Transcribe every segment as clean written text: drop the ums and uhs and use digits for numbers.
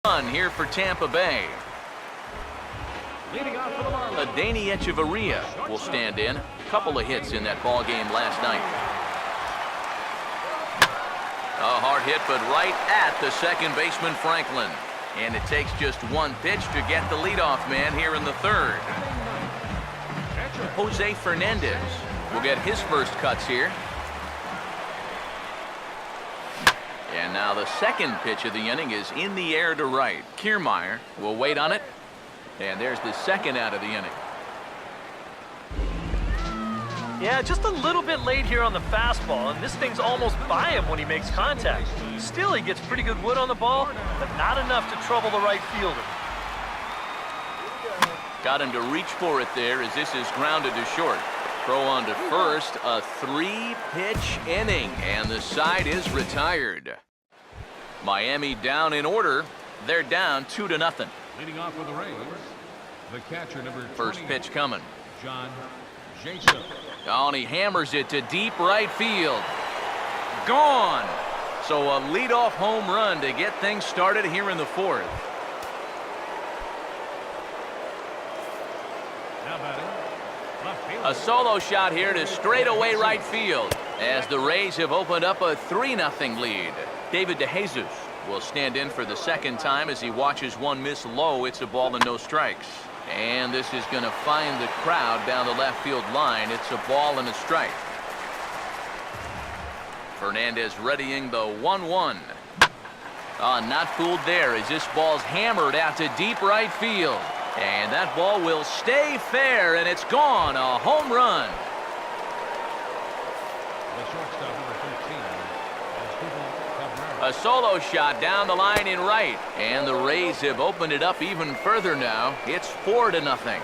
Run here for Tampa Bay. Leading off for the Marlins, Adeiny Echeverria will stand in. A couple of hits in that ball game last night. A hard hit, but right at the second baseman, Franklin. And it takes just one pitch to get the leadoff man here in the third. Jose Fernandez will get his first cuts here. And now the second pitch of the inning is in the air to right. Kiermaier will wait on it. And there's the second out of the inning. Yeah, just a little bit late here on the fastball, and this thing's almost by him when he makes contact. Still, he gets pretty good wood on the ball, but not enough to trouble the right fielder. Got him to reach for it there as this is grounded to short. Throw on to first, a three-pitch inning, and the side is retired. Miami down in order. They're down 2-0. leading off for the Rays, the catcher number 20, First pitch coming. John Jason. Oh, and he hammers it to deep right field. Gone. So a leadoff home run to get things started here in the fourth. Now batting, left field. A solo shot here to straightaway right field as the Rays have opened up a 3-0 lead. David DeJesus will stand in for the second time as he watches one miss low. It's a ball and no strikes. And this is going to find the crowd down the left field line. It's a ball and a strike. Fernandez readying the 1-1. Not fooled there as this ball's hammered out to deep right field. And that ball will stay fair, and it's gone. A home run. The shortstop number 13 is Cabrera. A solo shot down the line in right. And the Rays have opened it up even further now. It's 4-0.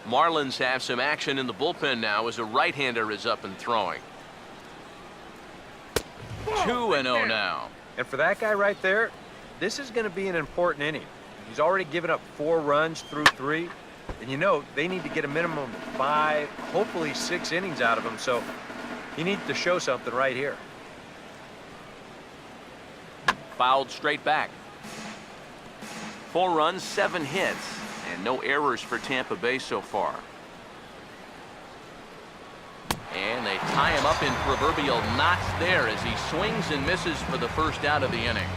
Marlins have some action in the bullpen now as a right-hander is up and throwing. 2-0 now. And for that guy right there, this is going to be an important inning. He's already given up 4 runs through 3. And you know, they need to get a minimum of 5, hopefully 6 innings out of him. So he needs to show something right here. Fouled straight back. 4 runs, 7 hits, and no errors for Tampa Bay so far. And they tie him up in proverbial knots there as he swings and misses for the first out of the inning.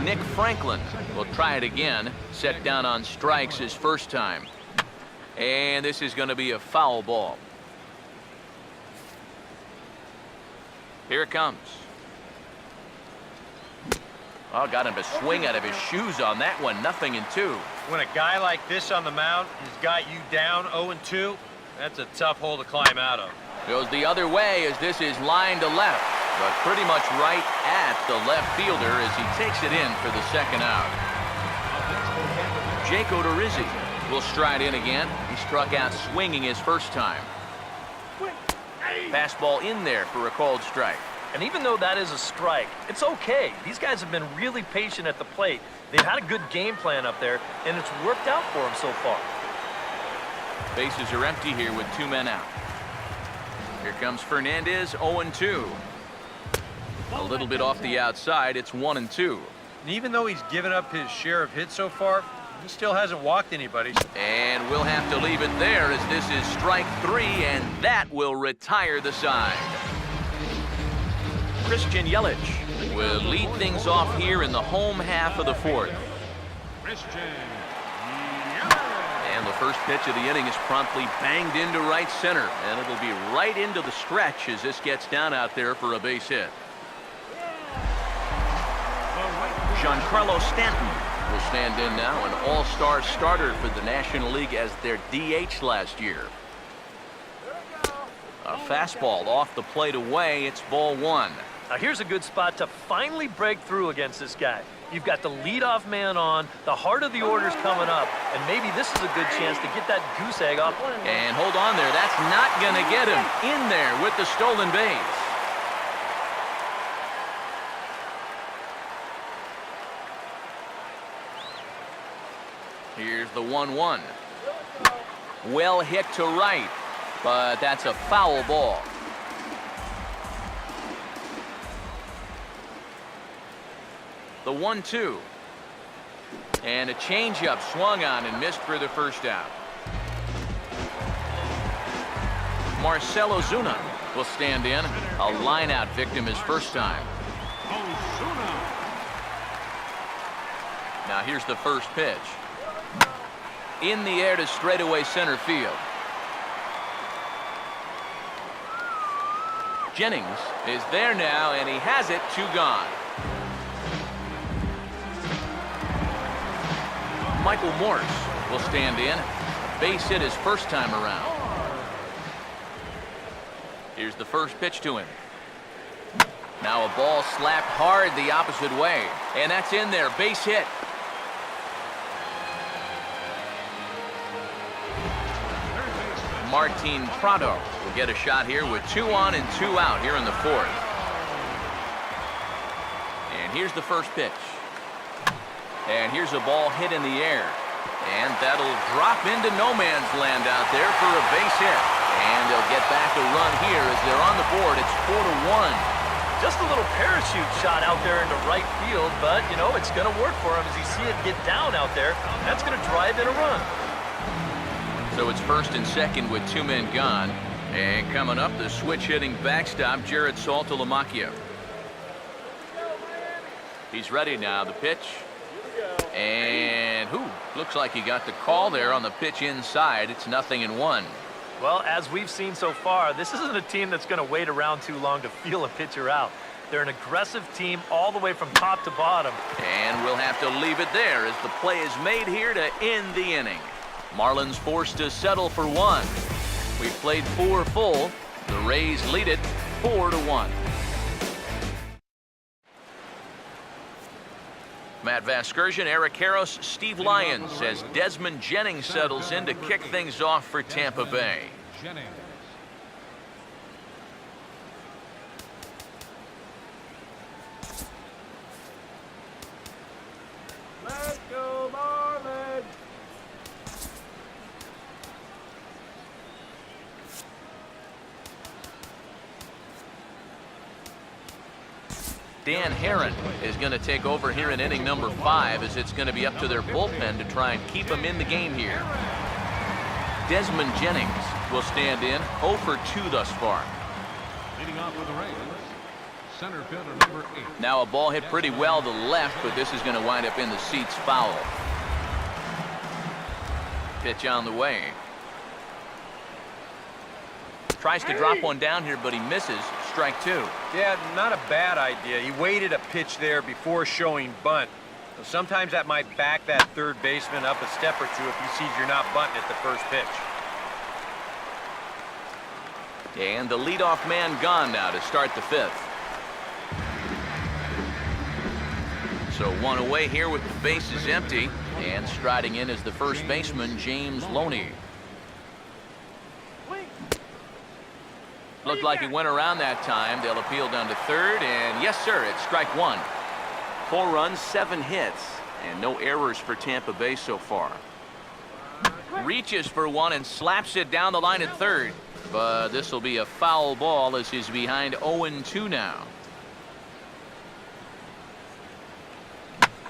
Nick Franklin will try it again. Set down on strikes his first time. And this is going to be a foul ball. Here it comes. Oh, got him to swing out of his shoes on that one. 0-2. When a guy like this on the mound has got you down 0-2, that's a tough hole to climb out of. Goes the other way as this is line to left, but pretty much right at the left fielder as he takes it in for the second out. Jake Odorizzi will stride in again. He struck out swinging his first time. Fastball in there for a called strike. And even though that is a strike, it's okay. These guys have been really patient at the plate. They've had a good game plan up there, and it's worked out for them so far. Bases are empty here with 2 men out. Here comes Fernandez, 0-2. A little bit off the outside, it's 1-2. And even though he's given up his share of hits so far, he still hasn't walked anybody. And we'll have to leave it there as this is strike 3, and that will retire the side. Christian Yelich will lead things off here in the home half of the fourth. Christian. And the first pitch of the inning is promptly banged into right center, and it'll be right into the stretch as this gets down out there for a base hit. Giancarlo Stanton will stand in now, an all-star starter for the National League as their DH last year. A fastball off the plate away, it's ball 1. Now here's a good spot to finally break through against this guy. You've got the leadoff man on, the heart of the order's coming up, and maybe this is a good chance to get that goose egg off. And hold on there, that's not going to get him in there with the stolen base. Here's the 1-1. Well hit to right. but that's a foul ball. The 1-2. And a changeup swung on and missed for the first out. Marcell Ozuna will stand in. A line-out victim his first time. Now here's the first pitch. In the air to straightaway center field. Jennings is there now, and he has it. 2 gone. Michael Morse will stand in. Base hit his first time around. Here's the first pitch to him. Now a ball slapped hard the opposite way, and that's in there. Base hit. Martin Prado will get a shot here with 2 on and 2 out here in the 4th. And here's the first pitch. And here's a ball hit in the air. And that'll drop into no man's land out there for a base hit. And they'll get back a run here as they're on the board. It's 4-1. Just a little parachute shot out there into right field, but, you know, it's going to work for him as you see it get down out there. That's going to drive in a run. So it's first and second with 2 men gone. And coming up, the switch-hitting backstop, Jared Saltalamacchia. He's ready now. The pitch. And looks like he got the call there on the pitch inside. It's 0-1. Well, as we've seen so far, this isn't a team that's going to wait around too long to feel a pitcher out. They're an aggressive team all the way from top to bottom. And we'll have to leave it there as the play is made here to end the inning. Marlins forced to settle for 1. We've played 4 full. The Rays lead it 4-1. Matt Vasgersian, Eric Karros, Steve Lyons as Desmond Jennings settles in to kick things off for Tampa Bay. Jennings. Let's go, Marlins! Dan Herron is going to take over here in inning number 5 as it's going to be up to their bullpen to try and keep them in the game here. Desmond Jennings will stand in 0 for 2 thus far. Leading off with the Rays, center fielder number 8. Now a ball hit pretty well to the left, but this is going to wind up in the seats foul. Pitch on the way. Tries to drop one down here, but he misses. Strike 2. Yeah, not a bad idea. He waited a pitch there before showing bunt. So sometimes that might back that third baseman up a step or 2 if he sees you're not bunting at the first pitch. And the leadoff man gone now to start the 5th. So 1 away here with the bases empty. And striding in is the first baseman, James Loney. Looked like he went around that time. They'll appeal down to 3rd, and yes, sir, it's strike 1. 4 runs, 7 hits, and no errors for Tampa Bay so far. Reaches for 1 and slaps it down the line at 3rd, but this will be a foul ball as he's behind 0-2 now.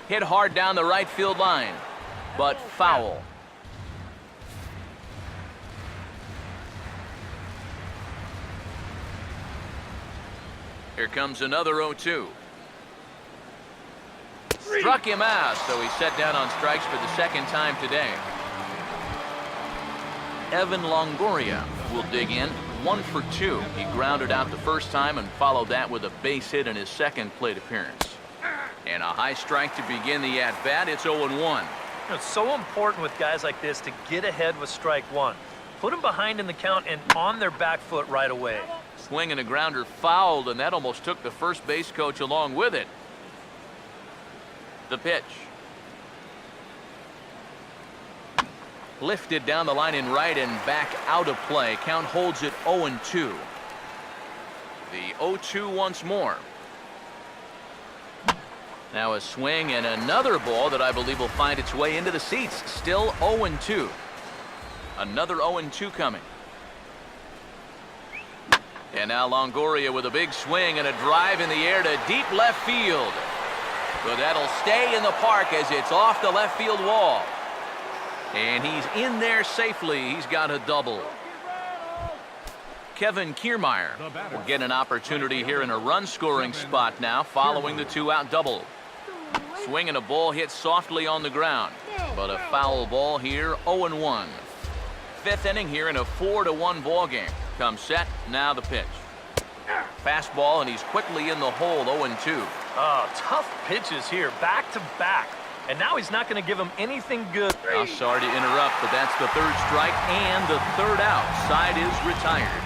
Hit hard down the right field line, but foul. Here comes another 0-2. Struck him out, so he's set down on strikes for the 2nd time today. Evan Longoria will dig in 1 for 2. He grounded out the first time and followed that with a base hit in his 2nd plate appearance. And a high strike to begin the at-bat. It's 0-1. It's so important with guys like this to get ahead with strike 1. Put them behind in the count and on their back foot right away. Swing and a grounder fouled, and that almost took the first base coach along with it. The pitch. Lifted down the line in right and back out of play. Count holds it 0-2. The 0-2 once more. Now a swing and another ball that I believe will find its way into the seats. Still 0-2. Another 0-2 coming. And now Longoria with a big swing and a drive in the air to deep left field. But that'll stay in the park as it's off the left field wall. And he's in there safely. He's got a double. Kevin Kiermaier will get an opportunity here in a run-scoring spot now following the two-out double. Swing and a ball hit softly on the ground, but a foul ball here, 0-1. Fifth inning here in a 4-1 ball game. Comes set, now the pitch. Fastball, and he's quickly in the hole, 0-2. Oh, tough pitches here, back to back. And now he's not going to give him anything good. I'm sorry to interrupt, but that's the third strike and the third out. Side is retired.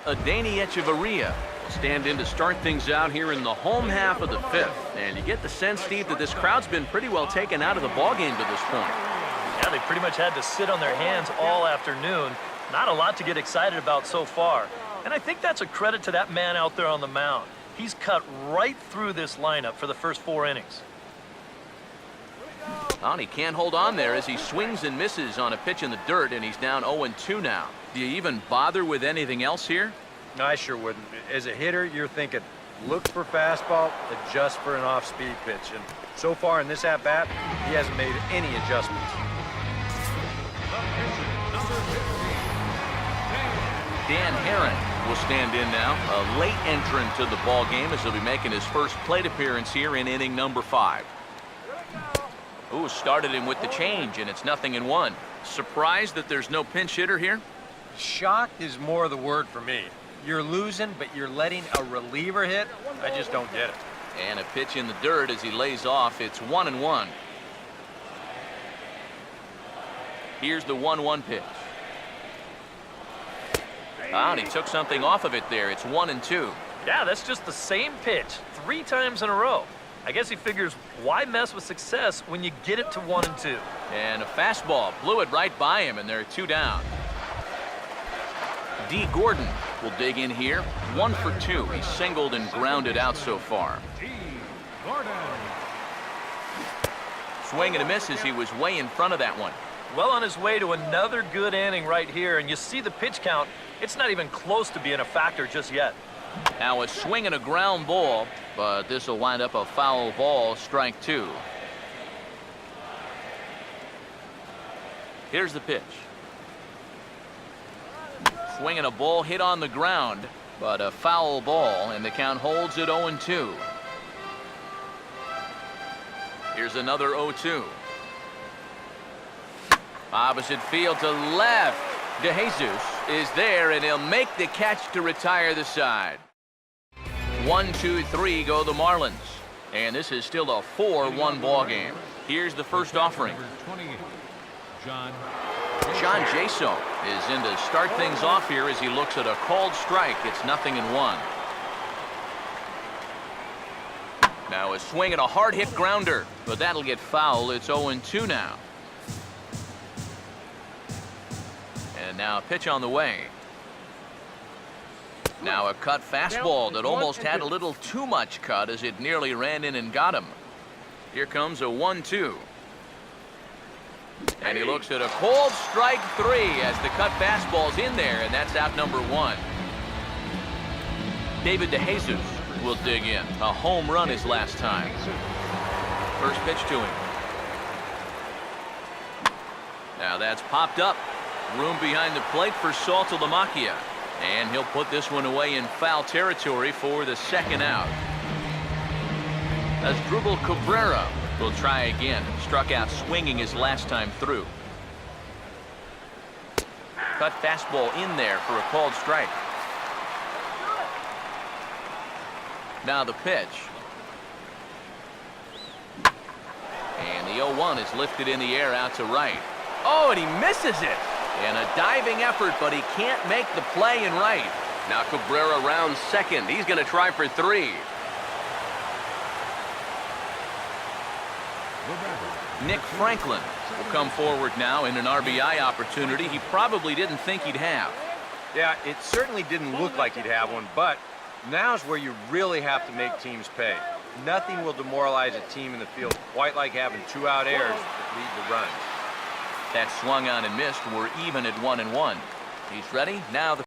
Adeiny Echeverria will stand in to start things out here in the home half of the fifth. And you get the sense, Steve, that this crowd's been pretty well taken out of the ballgame to this point. Yeah, they pretty much had to sit on their hands all afternoon. Not a lot to get excited about so far. And I think that's a credit to that man out there on the mound. He's cut right through this lineup for the first 4 innings. Oh, and he can't hold on there as he swings and misses on a pitch in the dirt, and he's down 0-2 now. Do you even bother with anything else here? No, I sure wouldn't. As a hitter, you're thinking, look for fastball, adjust for an off-speed pitch. And so far in this at-bat, he hasn't made any adjustments. Dan Herron will stand in now, a late entrant to the ball game as he'll be making his first plate appearance here in inning number 5. Ooh, started him with the change, and it's 0-1. Surprised that there's no pinch hitter here? Shocked is more the word for me. You're losing, but you're letting a reliever hit? I just don't get it. And a pitch in the dirt as he lays off. It's 1-1. Here's the 1-1 pitch. And he took something off of it there. It's 1-2. Yeah, that's just the same pitch 3 times in a row. I guess he figures, why mess with success when you get it to 1-2? And a fastball blew it right by him, and there are 2 down. D. Gordon will dig in here. 1 for 2. He's singled and grounded out so far. Swing and a miss as he was way in front of that one. Well on his way to another good inning right here, and you see the pitch count. It's not even close to being a factor just yet. Now a swing and a ground ball, but this will wind up a foul ball, strike 2. Here's the pitch. Swing and a ball hit on the ground, but a foul ball, and the count holds at 0-2. Here's another 0-2. Opposite field to left. DeJesus is there, and he'll make the catch to retire the side. 1-2-3 go the Marlins, and this is still a 4-1 ball game. Here's the first offering. John Jaso is in to start things off here as he looks at a called strike. It's 0-1. Now a swing and a hard hit grounder, but that'll get foul. It's 0-2 now. And now a pitch on the way. Now a cut fastball that almost had a little too much cut as it nearly ran in and got him. Here comes a 1-2. And he looks at a cold strike 3 as the cut fastball's in there, and that's out number 1. David DeJesus will dig in. A home run his last time. First pitch to him. Now that's popped up. Room behind the plate for Saltalamacchia. And he'll put this one away in foul territory for the second out. As Asdrubal Cabrera will try again. Struck out swinging his last time through. Cut fastball in there for a called strike. Now the pitch. And the 0-1 is lifted in the air out to right. Oh, and he misses it. And a diving effort, but he can't make the play in right. Now Cabrera rounds second. He's going to try for 3. Nick Franklin will come forward now in an RBI opportunity he probably didn't think he'd have. Yeah, it certainly didn't look like he'd have one, but now's where you really have to make teams pay. Nothing will demoralize a team in the field quite like having 2 out errors that lead to runs. That swung on and missed. We're even at 1-1. He's ready. Now the